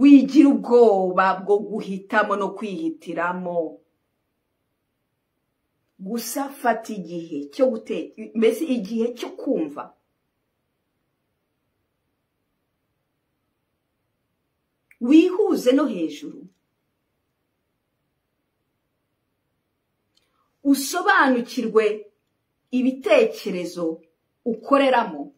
wigira ubwoba bwo guhitamo no kwihitiramo. Gusa fata igihe cyo mbese igihe cyo kumva. Wihuze no hejuru. Usobanukirwe ibitekerezo ukoreramo.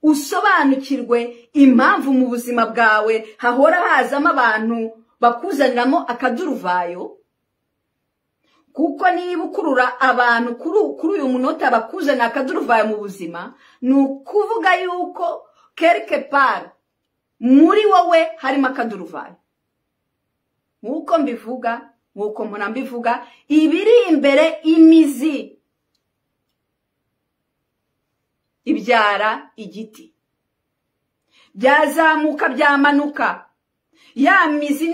Usobanukirwe impamvu mu buzima bwawe hahora hazamo abantu bakuzaniramo akaduruvayo. Kuko niba ukurura abantu kuri uyu munota bakuzanira akaduruvayo mu buzima, ni ukuvuga yuko quelque part muri wowe harimo akaduruvayo. Nk'uko mbivuga, nk'uko mpora mbivuga, ibiri imbere imizi ibyara igiti. Byazamuka byamanuka. Ya mizi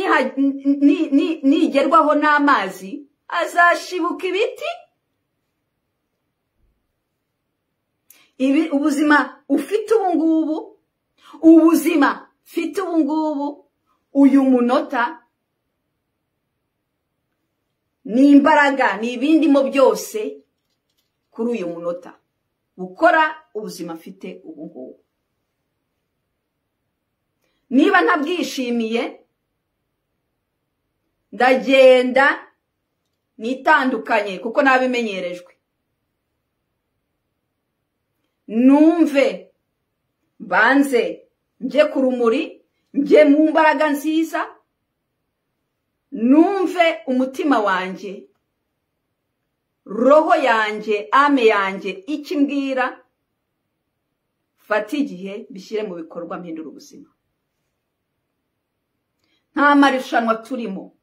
nigerwaho n'amazi azashibuka ibiti. Ubuzima ufite ubungubu, ubuzima ufite ubungubu, uyu munota, ni imbaraga, ni ibindimo byose kuri uyu munota gukora ubuzima afite ubungubu. Niba ntabwishimiye, ndagenda nitandukanye kuko nabimenyerejwe. Numve, banze nje ku rumuri, nje mu mbaraga nziza. Numve umutima wanjye, roho yanjye, ame yanjye ikimbwira. Fata igihe bishyire mu bikorwa mpindura ubuzima. Nta marushanwa turimo.